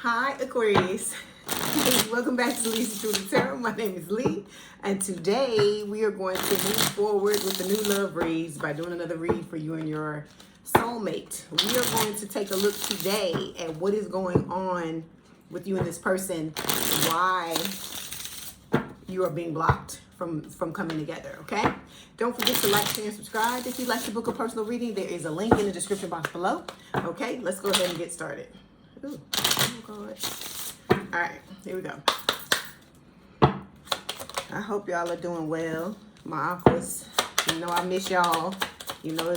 Hi, Aquarius. Welcome back to Leigh Tarot. My name is Leigh, and today we are going to move forward with the new love reads by doing another read for you and your soulmate. We are going to take a look today at what is going on with you and this person, why you are being blocked from coming together, okay? Don't forget to like, share, and subscribe. If you'd like to book a personal reading, there is a link in the description box below. Okay, let's go ahead and get started. Ooh, oh God. All right, here we go. I hope y'all are doing well. My office, you know, I miss y'all. You know,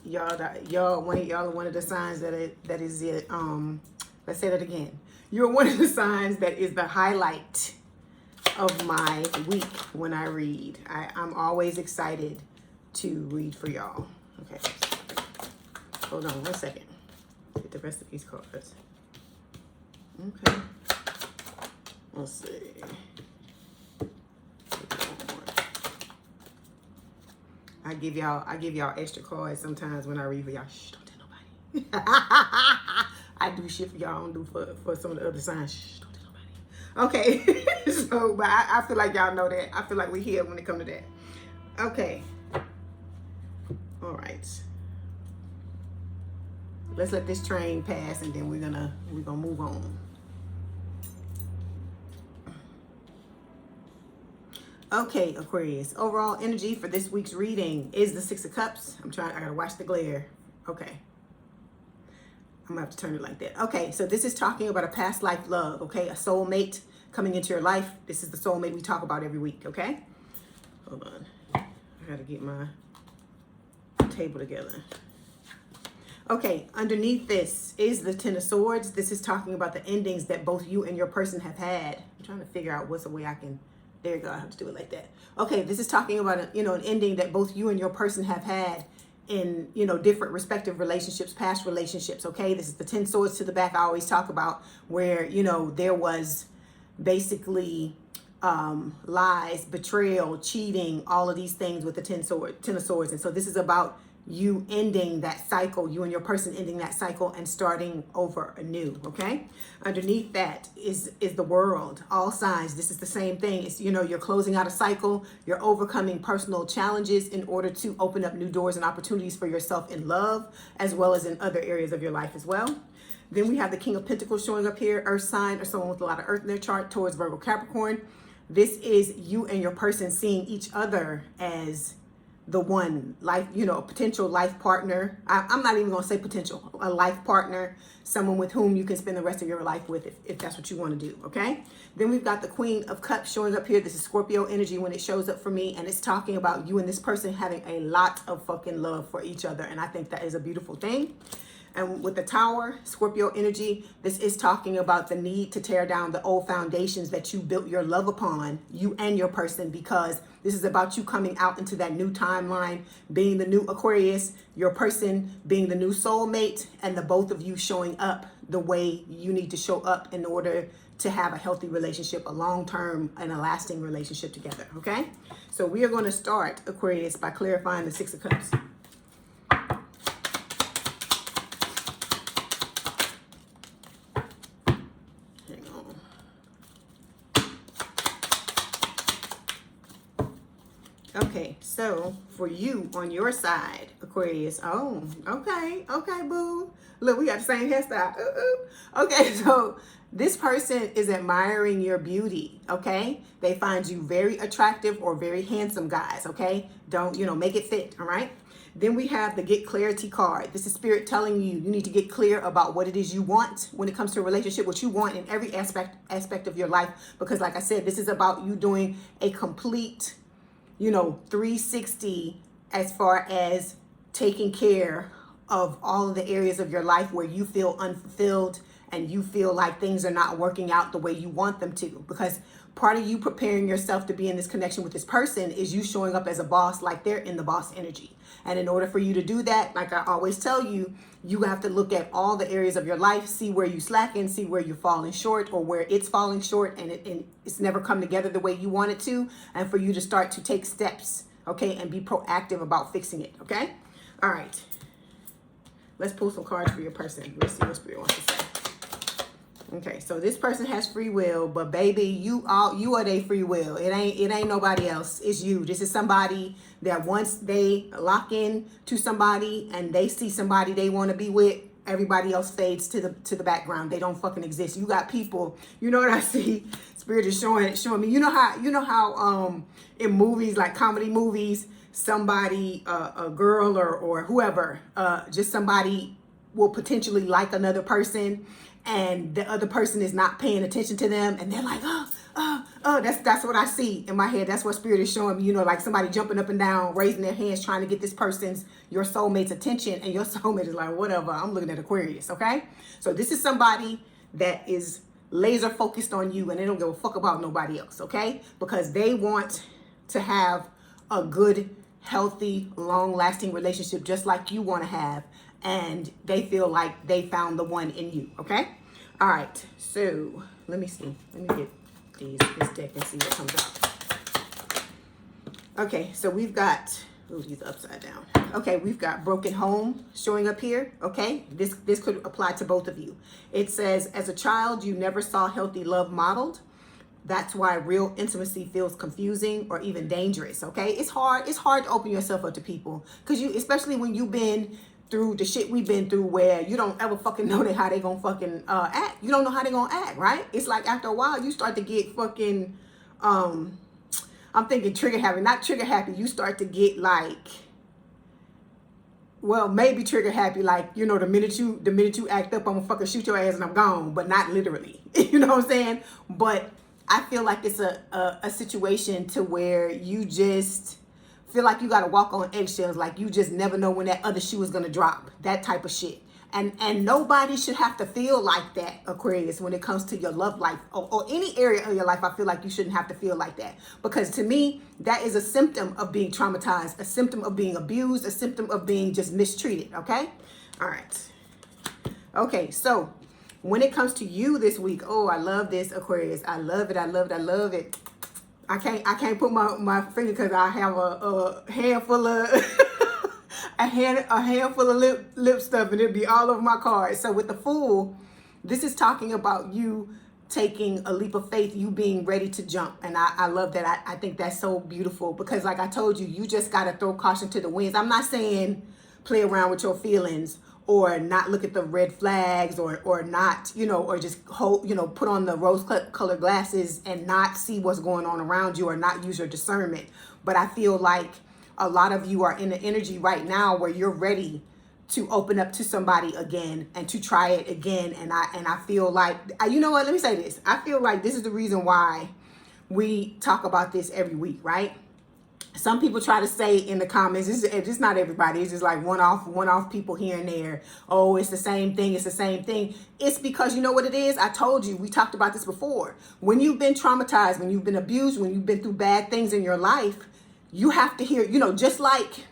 y'all are one of the signs that is it. Let's say that again. You're one of the signs that is the highlight of my week when I read. I'm always excited to read for y'all. Okay, hold on one second. Get the rest of these cards. Okay. Let's see. I give y'all extra cards sometimes when I read for y'all. Shh, don't tell nobody. I do shit for y'all, I don't do for some of the other signs. Shh, don't tell nobody. Okay. So, but I feel like y'all know that. I feel like we're here when it comes to that. Okay. All right. Let's let this train pass, and then we're gonna move on. Okay, Aquarius. Overall energy for this week's reading is the Six of Cups. I gotta watch the glare. Okay. I'm gonna have to turn it like that. Okay, so this is talking about a past life love, okay? A soulmate coming into your life. This is the soulmate we talk about every week, okay? Hold on. I gotta get my table together. Okay, underneath this is the Ten of Swords. This is talking about the endings that both you and your person have had. I'm trying to figure out what's the way I can, there you go, I have to do it like that. Okay, this is talking about, an ending that both you and your person have had in, different respective relationships, past relationships, okay? This is the 10 swords to the back I always talk about, where, there was basically lies, betrayal, cheating, all of these things with the 10 of swords. And so this is about you ending that cycle, you and your person ending that cycle and starting over anew, okay? Underneath that is the World, all signs. This is the same thing. It's, you're closing out a cycle, you're overcoming personal challenges in order to open up new doors and opportunities for yourself in love, as well as in other areas of your life as well. Then we have the King of Pentacles showing up here, earth sign, or someone with a lot of earth in their chart, towards Virgo, Capricorn. This is you and your person seeing each other as the one life, a potential life partner. I'm not even going to say potential, a life partner, someone with whom you can spend the rest of your life with if that's what you want to do, okay? Then we've got the Queen of Cups showing up here. This is Scorpio energy when it shows up for me, and it's talking about you and this person having a lot of fucking love for each other, and I think that is a beautiful thing. And with the Tower, Scorpio energy, this is talking about the need to tear down the old foundations that you built your love upon, you and your person, because this is about you coming out into that new timeline, being the new Aquarius, your person being the new soulmate, and the both of you showing up the way you need to show up in order to have a healthy relationship, a long-term and a lasting relationship together, okay? So we are going to start, Aquarius, by clarifying the Six of Cups. Okay, so for you on your side, Aquarius, okay, boo. Look, we got the same hairstyle. Okay, so this person is admiring your beauty, okay? They find you very attractive or very handsome, guys, okay? Don't, make it fit, all right? Then we have the Get Clarity card. This is Spirit telling you need to get clear about what it is you want when it comes to a relationship, what you want in every aspect of your life. Because like I said, this is about you doing a complete 360 as far as taking care of all of the areas of your life where you feel unfulfilled and you feel like things are not working out the way you want them to. Because part of you preparing yourself to be in this connection with this person is you showing up as a boss, like they're in the boss energy. And in order for you to do that, like I always tell you, you have to look at all the areas of your life, see where you slacken, see where you're falling short or where it's falling short and it's never come together the way you want it to. And for you to start to take steps, okay, and be proactive about fixing it, okay? All right. Let's pull some cards for your person. Let's see what Spirit wants to say. Okay, so this person has free will, but baby, you are their free will. It ain't nobody else. It's you. This is somebody that once they lock in to somebody and they see somebody they want to be with, everybody else fades to the background. They don't fucking exist. You got people, you know what I see? Spirit is showing me. You know how in movies, like comedy movies, somebody, a girl or whoever, just somebody will potentially like another person, and the other person is not paying attention to them, and they're like, that's what I see in my head. That's what Spirit is showing me, you know, like somebody jumping up and down, raising their hands, trying to get this person's, your soulmate's attention, and your soulmate is like, whatever, I'm looking at Aquarius, okay? So this is somebody that is laser focused on you, and they don't give a fuck about nobody else, okay? Because they want to have a good, healthy, long-lasting relationship just like you want to have, and they feel like they found the one in you, okay? All right, so let me see. Let me get this deck and see what comes out. Okay, so we've got, oh, these are upside down. Okay, we've got broken home showing up here, okay? This could apply to both of you. It says, as a child, you never saw healthy love modeled. That's why real intimacy feels confusing or even dangerous, okay? It's hard to open yourself up to people, because especially when you've been through the shit we've been through, where you don't ever fucking know how they gonna fucking act. You don't know how they gonna act, right? It's like after a while you start to get fucking I'm thinking trigger happy, not trigger happy. You start to get like, well, maybe trigger happy, like, you know, the minute you act up, I'm gonna fucking shoot your ass and I'm gone, but not literally. You know what I'm saying? But I feel like it's a situation to where you just feel like you got to walk on eggshells, like you just never know when that other shoe is going to drop, that type of shit. And nobody should have to feel like that, Aquarius, when it comes to your love life or any area of your life. I feel like you shouldn't have to feel like that, because to me, that is a symptom of being traumatized, a symptom of being abused, a symptom of being just mistreated, okay? All right. Okay, so when it comes to you this week, oh, I love this, Aquarius. I love it, I love it, I love it. I can't put my finger because I have a handful of a handful of lip stuff, and it'll be all over my cards. So with the Fool, this is talking about you taking a leap of faith, you being ready to jump. And I love that. I think that's so beautiful, because like I told you, you just got to throw caution to the winds. I'm not saying play around with your feelings or not look at the red flags or not, you know, or just hold, you know, put on the rose colored glasses and not see what's going on around you or not use your discernment. But I feel like a lot of you are in the energy right now where you're ready to open up to somebody again and to try it again. And I feel like, you know what, let me say this. I feel like this is the reason why we talk about this every week, right? Some people try to say in the comments, it's just not everybody. It's just like one-off people here and there. Oh, it's the same thing. It's the same thing. It's because you know what it is? I told you, we talked about this before. When you've been traumatized, when you've been abused, when you've been through bad things in your life, you have to hear, you know, just like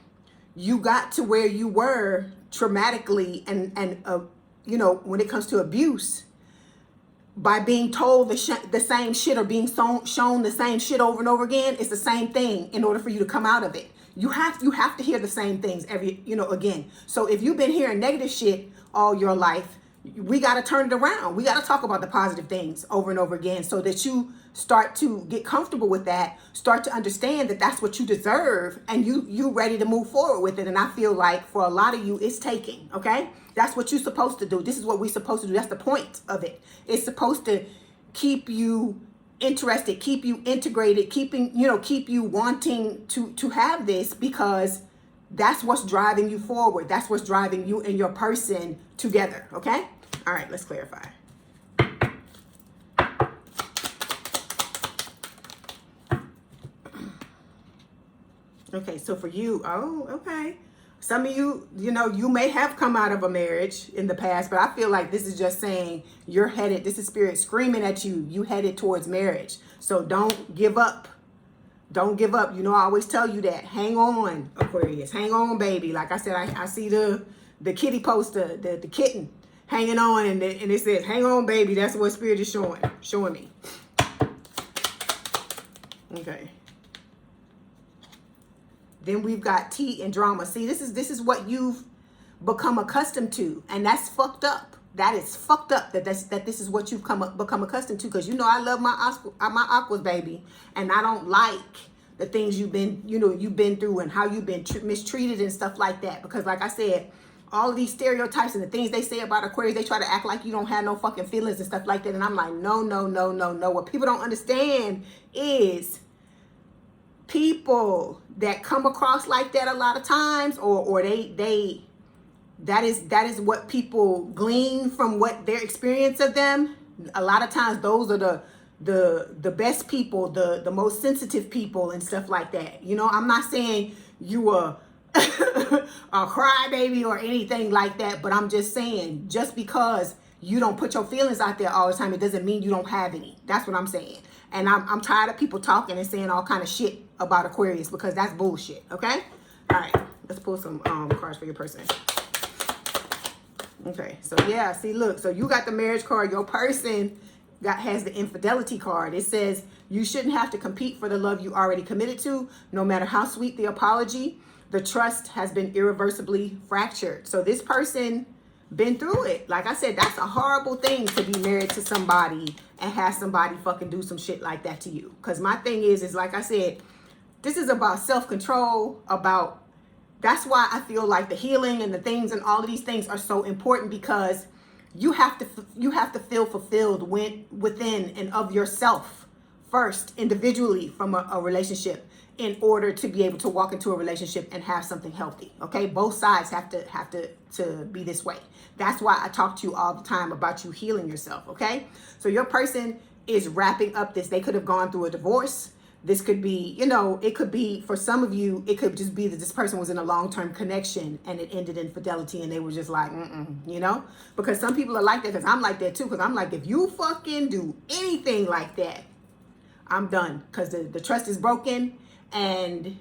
you got to where you were traumatically and you know, when it comes to abuse, by being told the same shit or being shown the same shit over and over again, it's the same thing. In order for you to come out of it, you have to hear the same things again. So if you've been hearing negative shit all your life, we got to turn it around. We got to talk about the positive things over and over again, so that you start to get comfortable with that, start to understand that that's what you deserve, and you ready to move forward with it. And I feel like for a lot of you, it's taking, okay? That's what you're supposed to do. This is what we're supposed to do. That's the point of it. It's supposed to keep you interested, keep you integrated, keep you wanting to have this, because that's what's driving you forward. That's what's driving you and your person together, okay? All right, let's clarify. Okay, so for you, oh, okay. Some of you, you know, you may have come out of a marriage in the past, but I feel like this is just saying you're headed, this is spirit screaming at you, you headed towards marriage. So don't give up. Don't give up. You know, I always tell you that. Hang on, Aquarius. Hang on, baby. Like I said, I see the kitty poster, the kitten hanging on, and it says, hang on, baby. That's what spirit is showing me. Okay. Then we've got tea and drama. See, this is what you've become accustomed to, and that's fucked up. that is fucked up that this is what you've become accustomed to. Because you know I love my aquas, baby, and I don't like the things you've been through and how you've been mistreated and stuff like that. Because like I said, all of these stereotypes and the things they say about Aquarius, they try to act like you don't have no fucking feelings and stuff like that. And I'm like, no, no, no, no, no. What people don't understand is people that come across like that a lot of times, or that is what people glean from what their experience of them. A lot of times those are the best people, the most sensitive people and stuff like that. You know, I'm not saying you are a crybaby or anything like that, but I'm just saying, just because you don't put your feelings out there all the time, it doesn't mean you don't have any. That's what I'm saying. And I'm tired of people talking and saying all kind of shit about Aquarius, because that's bullshit. Okay? All right. Let's pull some cards for your person. Okay. So yeah, see, look. So you got the marriage card. Your person has the infidelity card. It says you shouldn't have to compete for the love you already committed to, no matter how sweet the apology. The trust has been irreversibly fractured. So this person been through it. Like I said, that's a horrible thing to be married to somebody and have somebody fucking do some shit like that to you. Because my thing is like I said, this is about self-control, that's why I feel like the healing and the things and all of these things are so important, because you have to feel fulfilled within and of yourself first, individually, from a relationship, in order to be able to walk into a relationship and have something healthy. Okay, both sides have to be this way. That's why I talk to you all the time about you healing yourself. Okay, so your person is wrapping up this. They could have gone through a divorce. This could be, it could be, for some of you, it could just be that this person was in a long-term connection and it ended in infidelity and they were just like, because some people are like that, because I'm like that too, because I'm like, if you fucking do anything like that, I'm done, because the trust is broken. And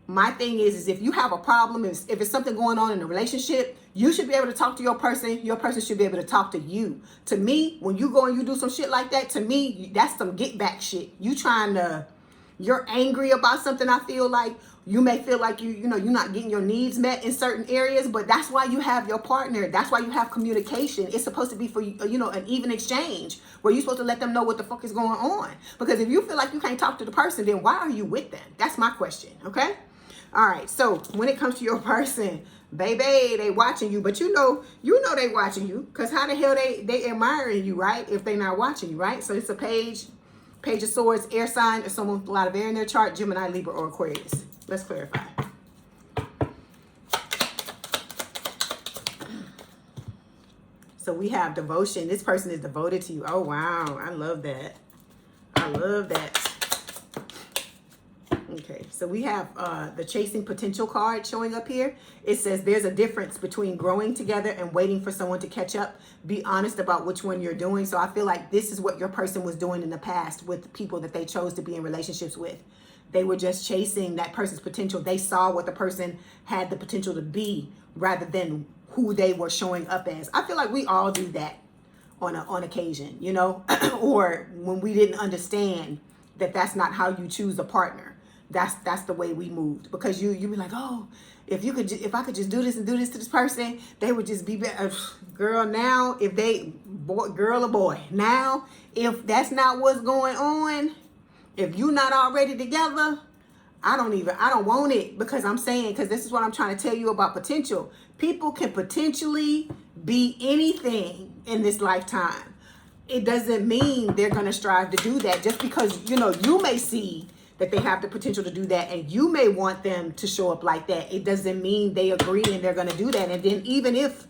my thing is if you have a problem, if it's something going on in a relationship, you should be able to talk to your person. Your person should be able to talk to you. To me, when you go and you do some shit like that, to me, that's some get back shit. You're angry about something. I feel like you may feel like you're not getting your needs met in certain areas, but that's why you have your partner. That's why you have communication. It's supposed to be for an even exchange, where you're supposed to let them know what the fuck is going on. Because if you feel like you can't talk to the person, then why are you with them? That's my question. Okay. All right. So when it comes to your person, baby, they watching you, but you know they watching you, because how the hell they admiring you, right? If they not watching you, right? So it's a page of swords, air sign, or someone with a lot of air in their chart, Gemini, Libra, or Aquarius. Let's clarify. So we have devotion. This person is devoted to you. Oh, wow. I love that. I love that. Okay, so we have the chasing potential card showing up here. It says there's a difference between growing together and waiting for someone to catch up. Be honest about which one you're doing. So I feel like this is what your person was doing in the past with people that they chose to be in relationships with. They were just chasing that person's potential. They saw what the person had the potential to be rather than who they were showing up as. I feel like we all do that on occasion, or when we didn't understand that that's not how you choose a partner. That's the way we moved, because you be like, oh, if I could just do this and do this to this person, they would just be better. Girl, now girl or boy, now if that's not what's going on, if you're not already together, I don't want it, because this is what I'm trying to tell you about potential. People can potentially be anything in this lifetime. It doesn't mean they're going to strive to do that, just because, you may see that they have the potential to do that, and you may want them to show up like that. It doesn't mean they agree and they're going to do that. And then even if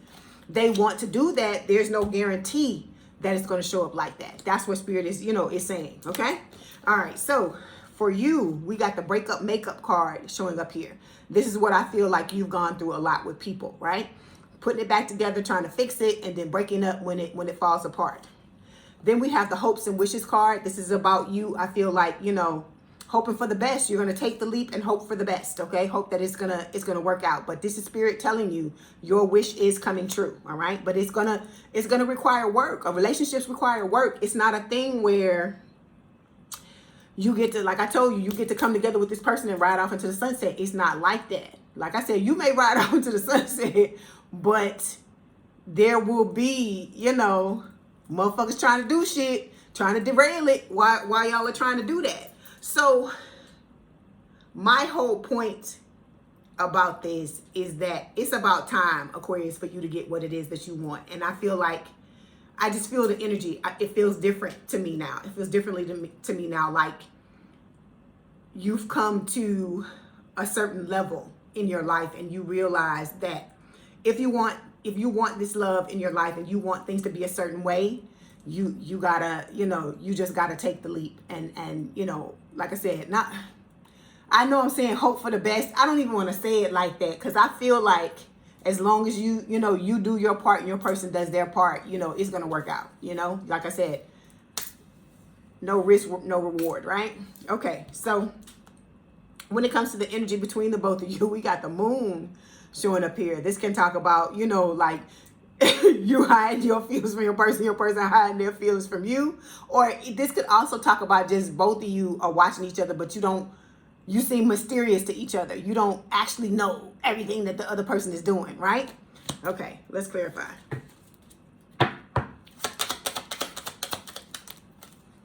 they want to do that, there's no guarantee that it's going to show up like that. That's what Spirit is, is saying. Okay. All right. So for you, we got the breakup makeup card showing up here. This is what I feel like you've gone through a lot with people, right? Putting it back together, trying to fix it, and then breaking up when it falls apart. Then we have the hopes and wishes card. This is about you. I feel like, hoping for the best. You're going to take the leap and hope for the best. Okay. Hope that it's going to work out. But this is Spirit telling you your wish is coming true. All right. But it's going to require work. Relationships require work. It's not a thing where you get to, like I told you, you get to come together with this person and ride off into the sunset. It's not like that. Like I said, you may ride off into the sunset, but there will be, you know, motherfuckers trying to do shit, trying to derail it while y'all are trying to do that. So my whole point about this is that it's about time, Aquarius, for you to get what it is that you want. And I feel like, I just feel the energy. It feels different to me now. It feels differently to me now. Like you've come to a certain level in your life and you realize that if you want this love in your life and you want things to be a certain way, you gotta, you know, you just gotta take the leap. And you know, like I said, I know I'm saying hope for the best. I don't even want to say it like that because I feel like as long as you know, you do your part and your person does their part, you know, it's going to work out. You know, like I said, no risk, no reward, right? Okay, so when it comes to the energy between the both of you, we got the moon showing up here. This can talk about, you know, like you hide your feelings from your person hiding their feelings from you. Or this could also talk about just both of you are watching each other, but you seem mysterious to each other. You don't actually know everything that the other person is doing, right? Okay, let's clarify.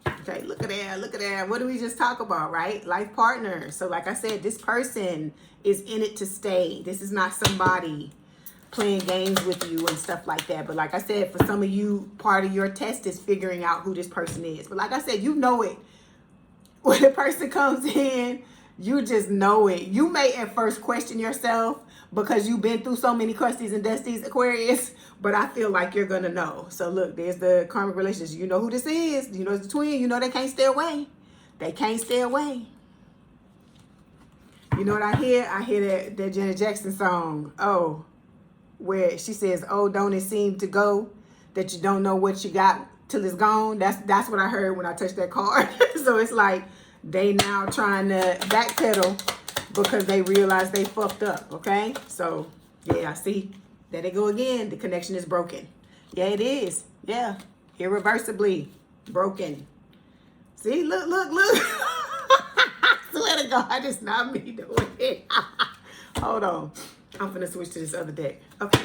Okay, look at that, look at that. What did we just talk about, right? Life partner. So like I said, this person is in it to stay. This is not somebody playing games with you and stuff like that. But like I said, for some of you, part of your test is figuring out who this person is. But like I said, you know it. When the person comes in, you just know it. You may at first question yourself because you've been through so many crusties and dusties, Aquarius, but I feel like you're going to know. So look, there's the karmic relationship. You know who this is. You know it's the twin. You know they can't stay away. They can't stay away. You know what I hear? I hear that Janet Jackson song, Oh, where she says, oh, don't it seem to go that you don't know what you got till it's gone? That's what I heard when I touched that card. So it's like, they now trying to backpedal because they realize they fucked up, okay? So, yeah, see, there they go again. The connection is broken. Yeah, it is. Yeah, irreversibly broken. See, look. I swear to God, it's not me doing it. Hold on. I'm finna switch to this other deck. Okay.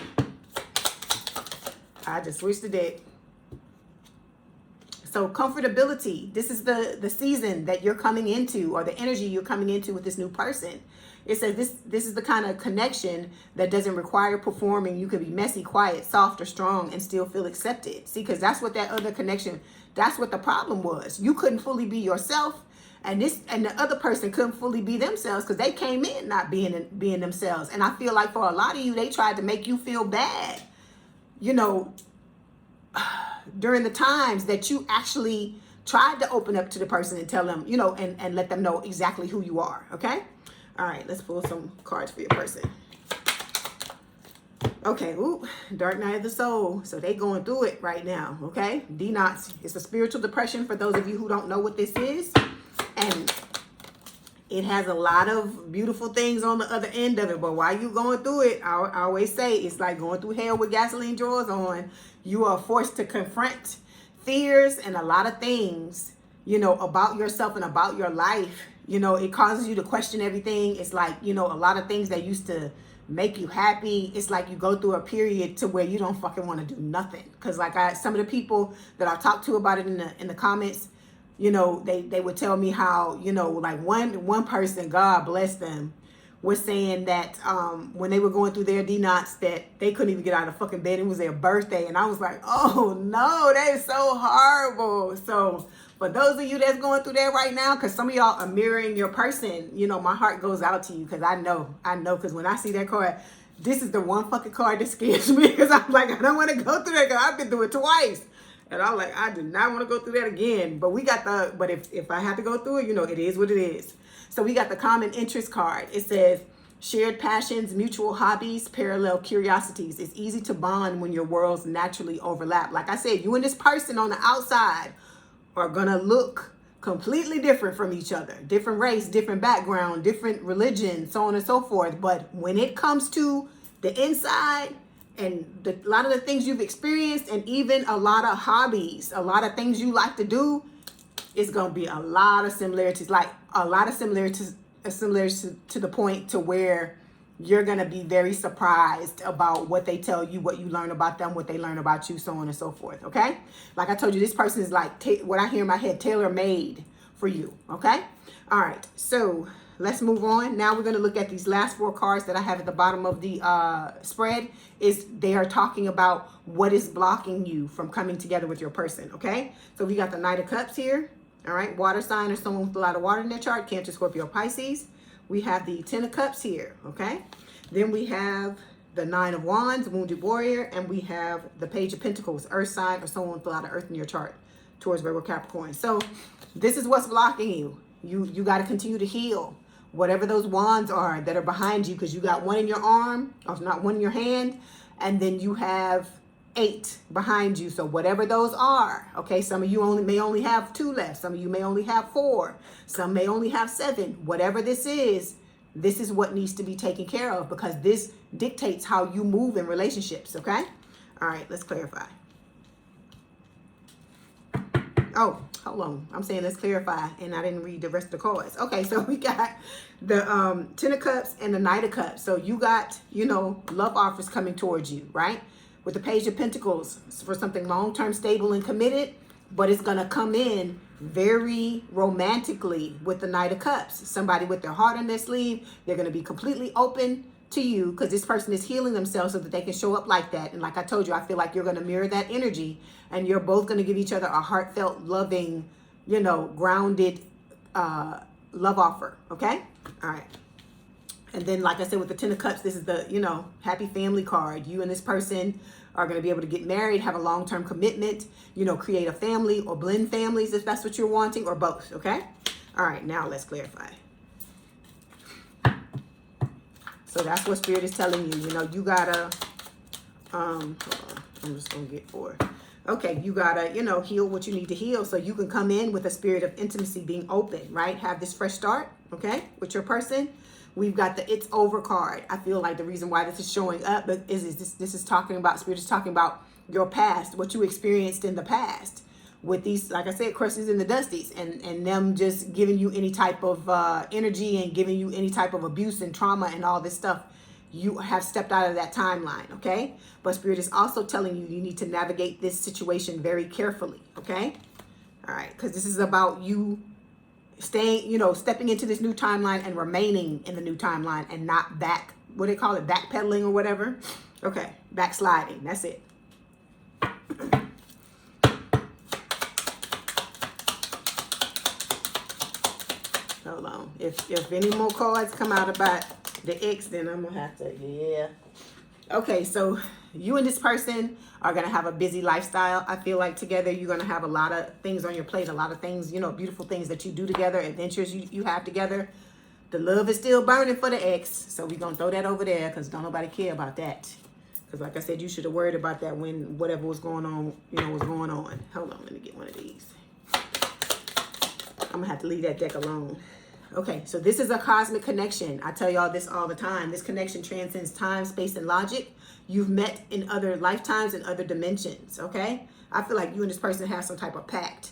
I just switched the deck. So comfortability, this is the season that you're coming into, or the energy you're coming into with this new person. It says this is the kind of connection that doesn't require performing. You could be messy, quiet, soft, or strong and still feel accepted. See, because that's what that other connection, that's what the problem was. You couldn't fully be yourself, and the other person couldn't fully be themselves because they came in not being themselves. And I feel like for a lot of you, they tried to make you feel bad, you know, during the times that you actually tried to open up to the person and tell them, you know, and let them know exactly who you are, okay? All right, let's pull some cards for your person. Okay, ooh, Dark Night of the Soul. So they going through it right now, okay? D-Knots. It's a spiritual depression for those of you who don't know what this is. And it has a lot of beautiful things on the other end of it. But while you going through it, I always say it's like going through hell with gasoline drawers on. You are forced to confront fears and a lot of things, you know, about yourself and about your life. You know, it causes you to question everything. It's like, you know, a lot of things that used to make you happy. It's like you go through a period to where you don't fucking want to do nothing. Because like some of the people that I talked to about it in the comments, you know, they would tell me how, you know, like one person, God bless them, was saying that when they were going through their D-Knots that they couldn't even get out of fucking bed. It was their birthday. And I was like, oh no, that is so horrible. So for those of you that's going through that right now, because some of y'all are mirroring your person, you know, my heart goes out to you because I know, because when I see that card, this is the one fucking card that scares me because I'm like, I don't want to go through that because I've been through it twice. And I'm like, I do not want to go through that again. But we got but if I have to go through it, you know, it is what it is. So we got the common interest card. It says shared passions, mutual hobbies, parallel curiosities. It's easy to bond when your worlds naturally overlap. Like I said, you and this person on the outside are going to look completely different from each other. Different race, different background, different religion, so on and so forth. But when it comes to the inside and a lot of the things you've experienced and even a lot of hobbies, a lot of things you like to do, it's going to be a lot of similarities, like a lot of similarities to the point to where you're going to be very surprised about what they tell you, what you learn about them, what they learn about you, so on and so forth, okay? Like I told you, this person is like, what I hear in my head, tailor-made for you, okay? All right, so let's move on. Now we're going to look at these last 4 cards that I have at the bottom of the spread. They are talking about what is blocking you from coming together with your person, okay? So we got the Knight of Cups here, all right? Water sign or someone with a lot of water in their chart, Cancer, Scorpio, Pisces. We have the 10 of Cups here, okay? Then we have the 9 of Wands, Wounded Warrior, and we have the Page of Pentacles, Earth sign or someone with a lot of earth in your chart, Taurus, Virgo, Capricorn. So this is what's blocking you. You got to continue to heal whatever those wands are that are behind you, because you got one in your arm, or not one in your hand, and then you have 8 behind you. So whatever those are, okay, some of you may only have 2 left. Some of you may only have 4. Some may only have 7. Whatever this is what needs to be taken care of, because this dictates how you move in relationships, okay? All right, let's clarify. Oh, hold on. I'm saying let's clarify, and I didn't read the rest of the cards. Okay, so we got the 10 of Cups and the Knight of Cups. So you got, love offers coming towards you, right? With the Page of Pentacles for something long-term, stable, and committed, but it's going to come in very romantically with the Knight of Cups. Somebody with their heart on their sleeve. They're going to be completely open to you, because this person is healing themselves so that they can show up like that. And like I told you, I feel like you're going to mirror that energy, and you're both going to give each other a heartfelt, loving, grounded love offer. Okay? All right. And then, like I said, with the 10 of Cups, this is the, happy family card. You and this person are going to be able to get married, have a long-term commitment, create a family or blend families if that's what you're wanting, or both, okay? All right, now let's clarify. So that's what Spirit is telling you. You gotta, hold on, I'm just going to get 4. Okay, you gotta, heal what you need to heal so you can come in with a spirit of intimacy, being open, right? Have this fresh start, okay, with your person. We've got the It's Over card. I feel like the reason why this is showing up is this is talking about, Spirit is talking about your past, what you experienced in the past with these, like I said, crushes and the dusties, and them just giving you any type of energy and giving you any type of abuse and trauma and all this stuff. You have stepped out of that timeline, okay? But Spirit is also telling you need to navigate this situation very carefully, okay? All right, because this is about you staying, stepping into this new timeline and remaining in the new timeline, and not backpedaling or whatever. Okay, backsliding, that's it. Hold on. If any more cards come out about the ex, then I'm gonna have to, yeah. Okay, so you and this person are going to have a busy lifestyle. I feel like together you're going to have a lot of things on your plate, a lot of things, beautiful things that you do together, adventures you have together. The love is still burning for the ex, so we're going to throw that over there because don't nobody care about that. Because like I said, you should have worried about that when whatever was going on, was going on. Hold on, let me get one of these. I'm going to have to leave that deck alone. Okay, so this is a cosmic connection. I tell y'all this all the time. This connection transcends time, space, and logic. You've met in other lifetimes and other dimensions, okay? I feel like you and this person have some type of pact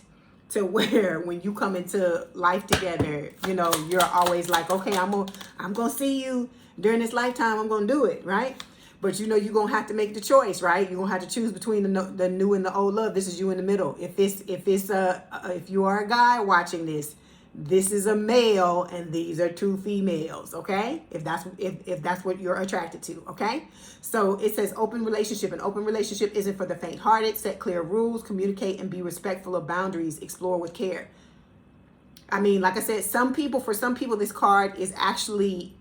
to where when you come into life together, you're always like, okay, I'm gonna see you during this lifetime. I'm gonna do it, right? But you're gonna have to make the choice, right? You're gonna have to choose between the new and the old love. This is you in the middle. If you are a guy watching this, this is a male and these are 2 females, okay? If that's what you're attracted to, okay? So it says open relationship. An open relationship isn't for the faint-hearted. Set clear rules, communicate, and be respectful of boundaries. Explore with care. I mean, like I said, for some people, this card is actually,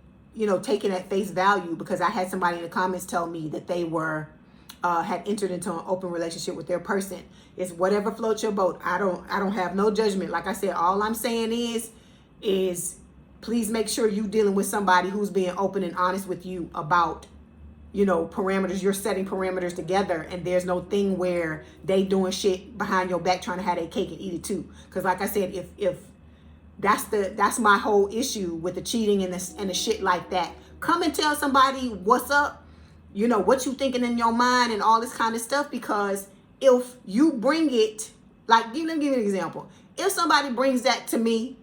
taken at face value, because I had somebody in the comments tell me that they were had entered into an open relationship with their person. It's whatever floats your boat. I don't have no judgment. Like I said, all I'm saying is please make sure you're dealing with somebody who's being open and honest with you about, parameters. You're setting parameters together, and there's no thing where they doing shit behind your back trying to have their cake and eat it too. Because like I said, if that's my whole issue with the cheating and the shit like that. Come and tell somebody what's up. What you thinking in your mind and all this kind of stuff, because if you bring it, like, let me give you an example. If somebody brings that to me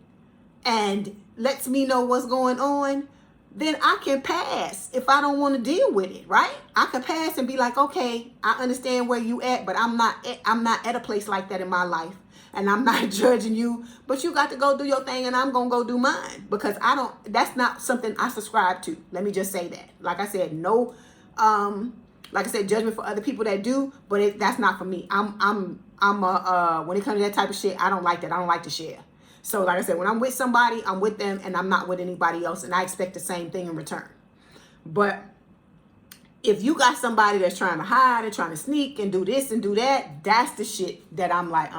and lets me know what's going on, then I can pass if I don't want to deal with it, right? I can pass and be like, okay, I understand where you at, but I'm not at a place like that in my life. And I'm not judging you, but you got to go do your thing and I'm going to go do mine, because that's not something I subscribe to. Let me just say that. Like I said, no, like I said, judgment for other people that do, but that's not for me. when it comes to that type of shit, I don't like that. I don't like to share. So like I said, when I'm with somebody, I'm with them and I'm not with anybody else, and I expect the same thing in return. But if you got somebody that's trying to hide and trying to sneak and do this and do that, that's the shit that I'm like,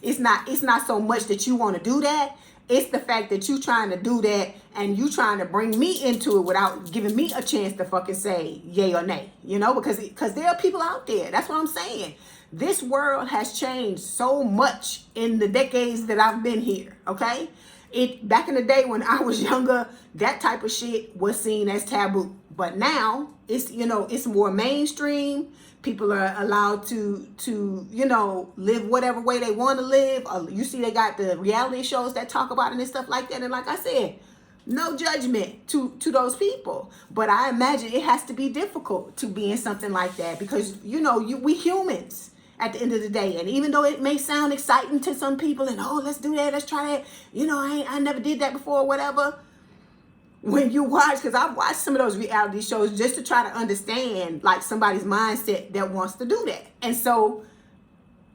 It's not so much that you want to do that. It's the fact that you trying to do that and you trying to bring me into it without giving me a chance to fucking say yay or nay, you know, because there are people out there. That's what I'm saying. This world has changed so much in the decades that I've been here, okay? Back in the day when I was younger, that type of shit was seen as taboo. But now it's, you know, it's more mainstream. People are allowed to you know, live whatever way they want to live. You see, they got the reality shows that talk about it and stuff like that. And like I said, no judgment to those people. But I imagine it has to be difficult to be in something like that, because, you know, we humans at the end of the day. And even though it may sound exciting to some people and, oh, let's do that, let's try that, you know, I never did that before or whatever. When you watch, because I've watched some of those reality shows just to try to understand like somebody's mindset that wants to do that. And so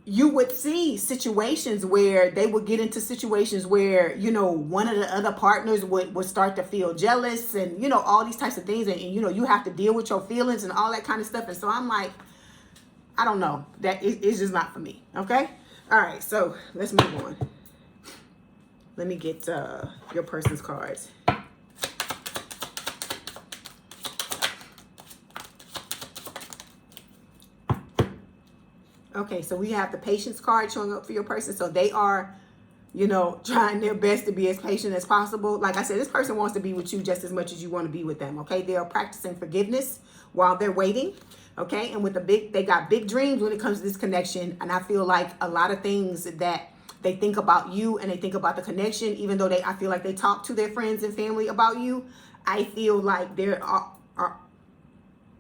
you would see situations where they would get into situations where, you know, one of the other partners would start to feel jealous and, you know, all these types of things. And, you know, you have to deal with your feelings and all that kind of stuff. And so I'm like, I don't know, it's just not for me. Okay. All right. So let's move on. Let me get your person's cards. Okay, so we have the patience card showing up for your person. So they are, you know, trying their best to be as patient as possible. Like I said, this person wants to be with you just as much as you want to be with them. Okay, they are practicing forgiveness while they're waiting. Okay, and with they got big dreams when it comes to this connection. And I feel like a lot of things that they think about you and they think about the connection, even though I feel like they talk to their friends and family about you. I feel like there are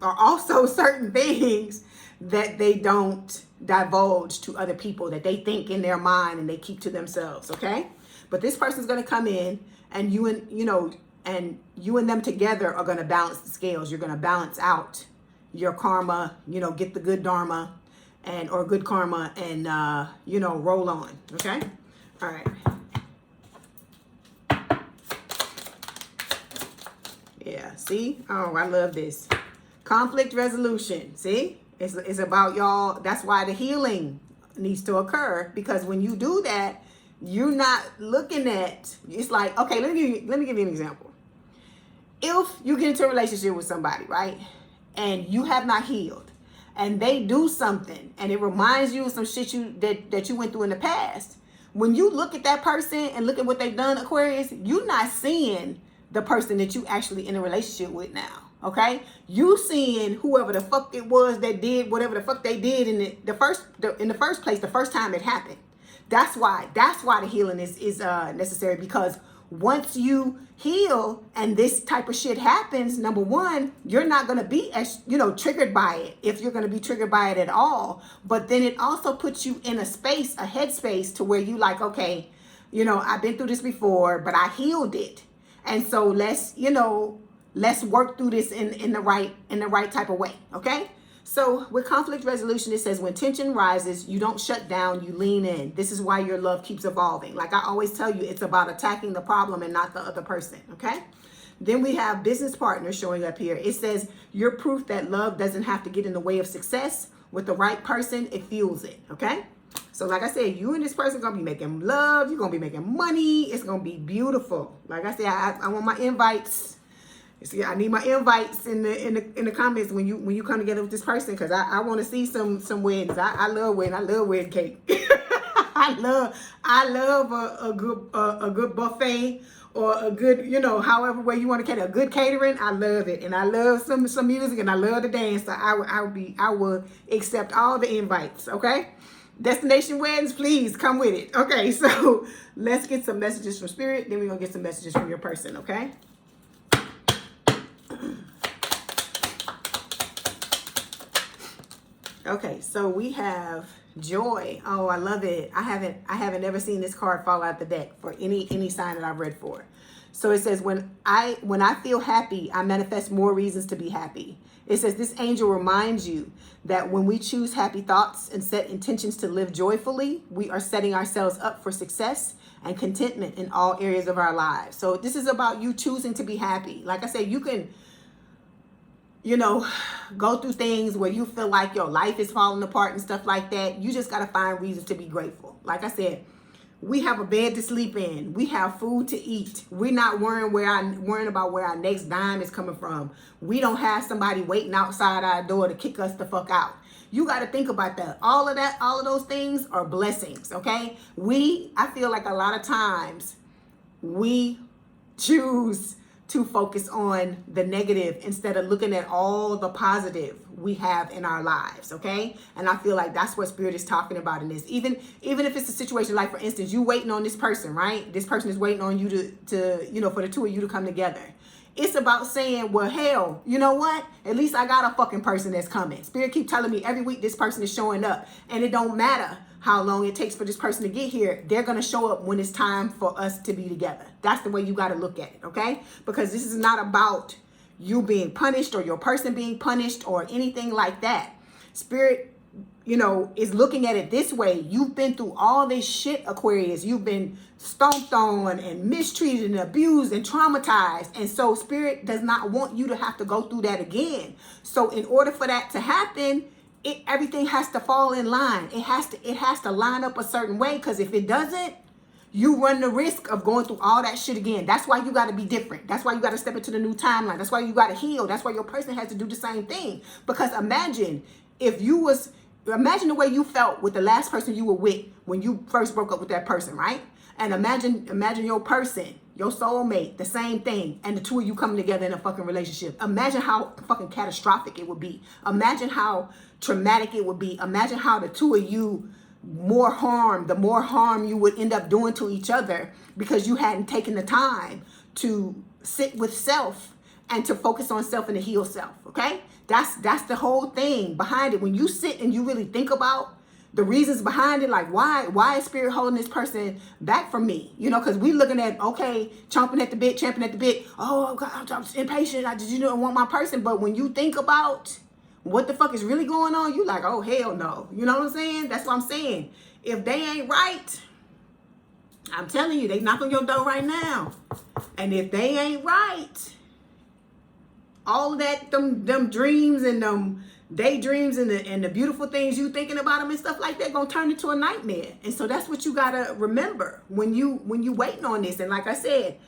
also certain things that they don't divulge to other people, that they think in their mind and they keep to themselves. Okay, but this person's going to come in, and you and them together are going to balance the scales. You're going to balance out your karma, you know, get the good dharma or good karma, and you know, roll on. Okay, all right. Yeah, see, oh, I love this conflict resolution. See, it's about y'all. That's why the healing needs to occur, because when you do that, you're not looking at, it's like, okay, let me give you an example. If you get into a relationship with somebody, right, and you have not healed, and they do something and it reminds you of some shit that you went through in the past, when you look at that person and look at what they've done, Aquarius, you're not seeing the person that you actually in a relationship with now. Okay, you seeing whoever the fuck it was that did whatever the fuck they did in the first place, the first time it happened. That's why the healing is necessary, because once you heal and this type of shit happens, number one, you're not going to be as, you know, triggered by it, if you're going to be triggered by it at all. But then it also puts you in a headspace to where you like, okay, you know, I've been through this before, but I healed it. And so let's work through this in the right type of way. Okay. So with conflict resolution, it says when tension rises, you don't shut down, you lean in. This is why your love keeps evolving. Like I always tell you, it's about attacking the problem and not the other person. Okay. Then we have business partners showing up here. It says you're proof that love doesn't have to get in the way of success. With the right person, it fuels it. Okay. So like I said, you and this person are going to be making love. You're going to be making money. It's going to be beautiful. Like I said, I want my invites. See, I need my invites in the comments when you come together with this person, because I want to see some weddings. I love wedding. I love wedding cake. I love a good buffet, or a good, you know, however way you want to cater, a good catering. I love it, and I love some music, and I love to dance. So I will accept all the invites. Okay, destination weddings, please come with it. Okay, so let's get some messages from spirit. Then we're gonna get some messages from your person. Okay. Okay, so we have joy. Oh, I love it. I haven't ever seen this card fall out the deck for any sign that I've read for. So it says, when I feel happy, I manifest more reasons to be happy. It says, this angel reminds you that when we choose happy thoughts and set intentions to live joyfully, we are setting ourselves up for success and contentment in all areas of our lives. So this is about you choosing to be happy. Like I said, you can, go through things where you feel like your life is falling apart and stuff like that. You just got to find reasons to be grateful. Like I said, we have a bed to sleep in. We have food to eat. We're not worrying about where our next dime is coming from. We don't have somebody waiting outside our door to kick us the fuck out. You got to think about that. All of those things are blessings, okay? I feel like a lot of times we choose to focus on the negative instead of looking at all the positive we have in our lives, okay? And I feel like that's what Spirit is talking about in this. Even if it's a situation like, for instance, you waiting on this person, right? This person is waiting on you to for the two of you to come together. It's about saying, well, hell, you know what? At least I got a fucking person that's coming. Spirit keep telling me every week this person is showing up, and it don't matter how long it takes for this person to get here. They're going to show up when it's time for us to be together. That's the way you got to look at it, okay? Because this is not about you being punished or your person being punished or anything like that. Spirit, is looking at it this way. You've been through all this shit, Aquarius. You've been stomped on and mistreated and abused and traumatized. And so Spirit does not want you to have to go through that again. So in order for that to happen, everything has to fall in line. It has to line up a certain way, because if it doesn't, you run the risk of going through all that shit again. That's why you got to be different. That's why you got to step into the new timeline. That's why you got to heal. That's why your person has to do the same thing. Because imagine the way you felt with the last person you were with when you first broke up with that person, right? And imagine your person, your soulmate, the same thing, and the two of you coming together in a fucking relationship. Imagine how fucking catastrophic it would be. Imagine how traumatic it would be. Imagine how the two of you, the more harm you would end up doing to each other because you hadn't taken the time to sit with self and to focus on self and to heal self, okay? That's the whole thing behind it. When you sit and you really think about the reasons behind it, like why is Spirit holding this person back from me? Because we looking at, okay, champing at the bit. Oh, God, I'm impatient. I just want my person. But when you think about what the fuck is really going on, you like, oh, hell no. You know what I'm saying? That's what I'm saying. If they ain't right, I'm telling you, they knock on your door right now. And if they ain't right, all of that, them dreams and them daydreams and the beautiful things you thinking about them and stuff like that gonna turn into a nightmare. And so that's what you gotta remember when you waiting on this. And like I said,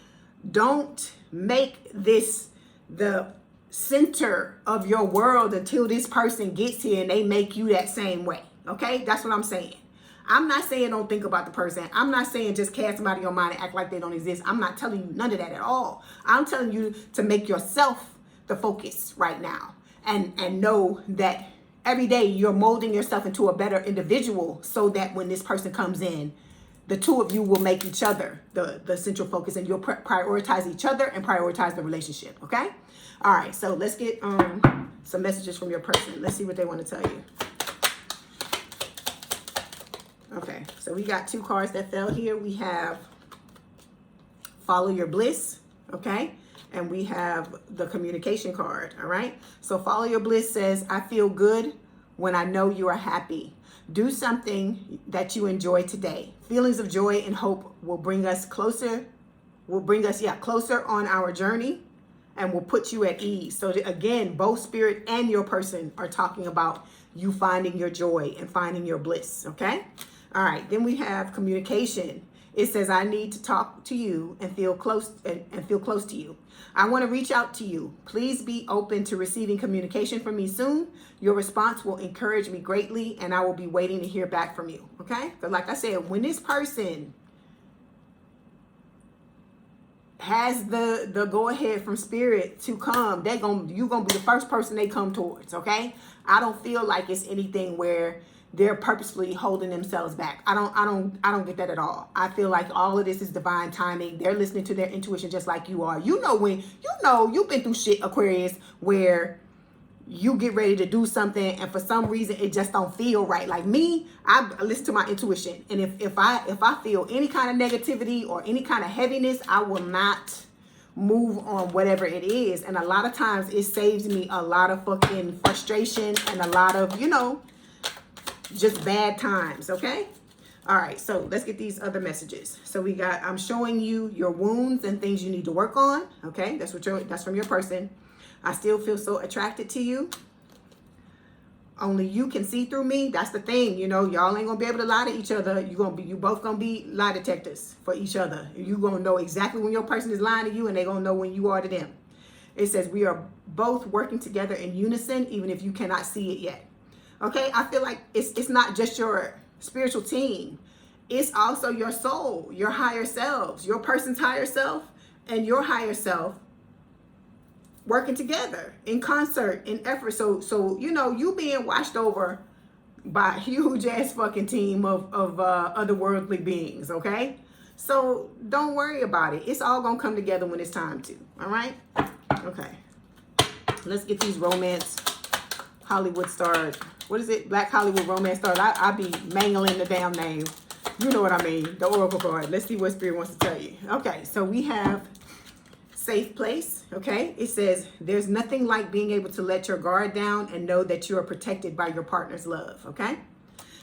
don't make this the center of your world until this person gets here and they make you that same way. Okay, that's what I'm saying. I'm not saying don't think about the person. I'm not saying just cast them out of your mind and act like they don't exist. I'm not telling you none of that at all. I'm telling you to make yourself the focus right now, and know that every day you're molding yourself into a better individual, so that when this person comes in, the two of you will make each other the central focus, and you'll prioritize each other and prioritize the relationship. Okay. All right. So let's get some messages from your person. Let's see what they want to tell you. Okay. So we got two cards that fell here. We have Follow Your Bliss. Okay. And we have the communication card, all right? So Follow Your Bliss says, I feel good when I know you are happy. Do something that you enjoy today. Feelings of joy and hope will bring us closer, closer on our journey, and will put you at ease. So again, both Spirit and your person are talking about you finding your joy and finding your bliss, okay? All right, then we have communication. It says, I need to talk to you and feel close to you. I want to reach out to you. Please be open to receiving communication from me soon. Your response will encourage me greatly, and I will be waiting to hear back from you. Okay? But like I said, when this person has the go ahead from Spirit to come, you're gonna be the first person they come towards. Okay? I don't feel like it's anything where they're purposefully holding themselves back. I don't get that at all. I feel like all of this is divine timing. They're listening to their intuition just like you are. You've been through shit, Aquarius, where you get ready to do something and for some reason it just don't feel right. Like me, I listen to my intuition, and if I feel any kind of negativity or any kind of heaviness, I will not move on whatever it is. And a lot of times it saves me a lot of fucking frustration and a lot of, you know, just bad times. Okay. All right, so let's get these other messages. So we got, I'm showing you your wounds and things you need to work on. Okay, that's from your person. I still feel so attracted to you. Only you can see through me. That's the thing, you know. Y'all ain't gonna be able to lie to each other. You both gonna be lie detectors for each other. You gonna know exactly when your person is lying to you, and they gonna know when you are to them. It says we are both working together in unison, even if you cannot see it yet. Okay, I feel like it's not just your spiritual team. It's also your soul, your higher selves, your person's higher self, and your higher self working together in concert, in effort. So you know, you being watched over by a huge ass fucking team of otherworldly beings. Okay, so don't worry about it. It's all gonna come together when it's time to. All right. Okay, let's get these romance Hollywood stars. What is it? Black Hollywood romance stars. I be mangling the damn name. You know what I mean. The oracle card. Let's see what Spirit wants to tell you. Okay, so we have safe place. Okay, it says there's nothing like being able to let your guard down and know that you are protected by your partner's love. Okay,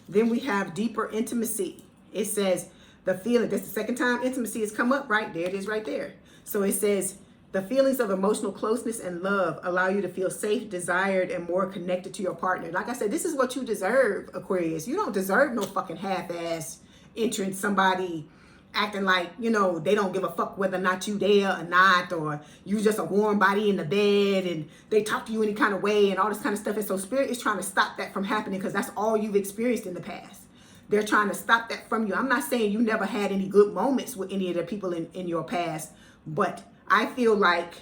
then we have deeper intimacy. It says the feeling. That's the second time intimacy has come up. Right there, it is right there. So it says the feelings of emotional closeness and love allow you to feel safe, desired, and more connected to your partner. Like I said, this is what you deserve, Aquarius. You don't deserve no fucking half-ass entrance, somebody acting like, you know, they don't give a fuck whether or not you there or not, or you just a warm body in the bed and they talk to you any kind of way and all this kind of stuff. And so Spirit is trying to stop that from happening, because that's all you've experienced in the past. They're trying to stop that from you. I'm not saying you never had any good moments with any of the people in your past, but I feel like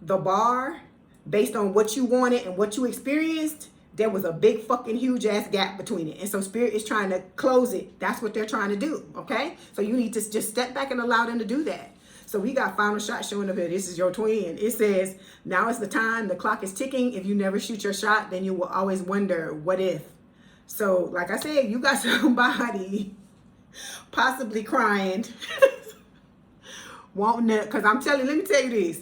the bar, based on what you wanted and what you experienced, there was a big fucking huge ass gap between it. And so Spirit is trying to close it. That's what they're trying to do. Okay, so you need to just step back and allow them to do that. So we got final shot showing up here. This is your twin. It says now is the time. The clock is ticking. If you never shoot your shot, then you will always wonder what if. So like I said, you got somebody possibly crying wanting to, because I'm telling you, let me tell you this,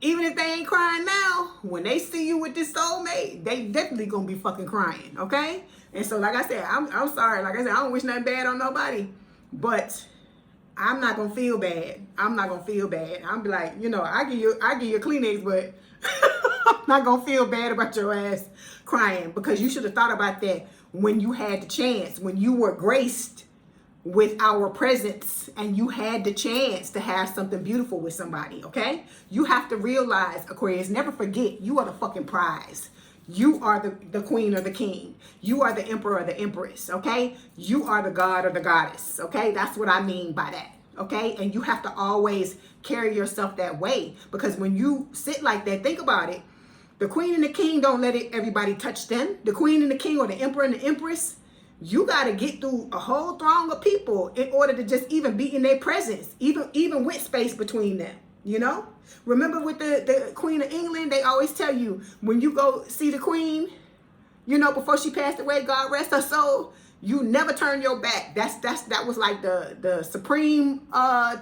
even if they ain't crying now, when they see you with this soulmate, they definitely gonna be fucking crying. Okay, and so like I said, I'm sorry, like I said, I don't wish nothing bad on nobody, but I'm not gonna feel bad. I'm not gonna feel bad. I'm be like, you know, I give you Kleenex, but I'm not gonna feel bad about your ass crying, because you should have thought about that when you had the chance, when you were graced with our presence and you had the chance to have something beautiful with somebody. Okay, you have to realize, Aquarius, never forget, you are the fucking prize. You are the queen or the king. You are the emperor or the empress. Okay, you are the god or the goddess. Okay, that's what I mean by that. Okay, and you have to always carry yourself that way, because when you sit like that, think about it, the queen and the king don't let everybody touch them. The queen and the king, or the emperor and the empress, you got to get through a whole throng of people in order to just even be in their presence, even with space between them, you know? Remember with the Queen of England, they always tell you, when you go see the queen, you know, before she passed away, God rest her soul, you never turn your back. That was like the supreme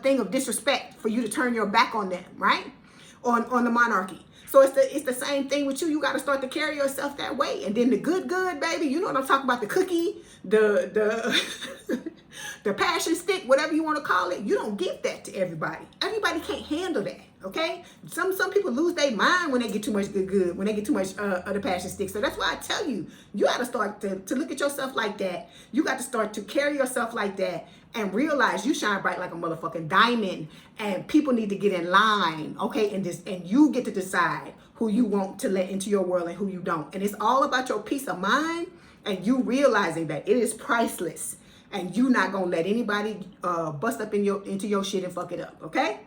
thing of disrespect, for you to turn your back on them, right? On the monarchy. So it's the same thing with you. You got to start to carry yourself that way. And then the good, baby, you know what I'm talking about, the cookie, the passion stick, whatever you want to call it. You don't give that to everybody. Everybody can't handle that, okay? Some people lose their mind when they get too much good, when they get too much of the passion stick. So that's why I tell you, you got to start to look at yourself like that. You got to start to carry yourself like that and realize you shine bright like a motherfucking diamond, and people need to get in line, okay? And you get to decide who you want to let into your world and who you don't. And it's all about your peace of mind and you realizing that it is priceless, and you not gonna let anybody bust up into your shit and fuck it up, okay?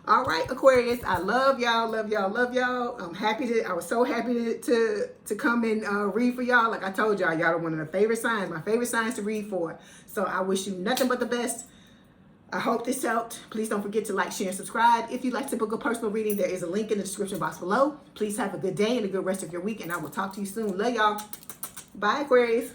All right, Aquarius, I love y'all, love y'all, love y'all. I was so happy to come and read for y'all. Like I told y'all, y'all are one of the favorite signs, my favorite signs to read for. So I wish you nothing but the best. I hope this helped. Please don't forget to like, share, and subscribe. If you'd like to book a personal reading, there is a link in the description box below. Please have a good day and a good rest of your week, and I will talk to you soon. Love y'all. Bye, Aquarius.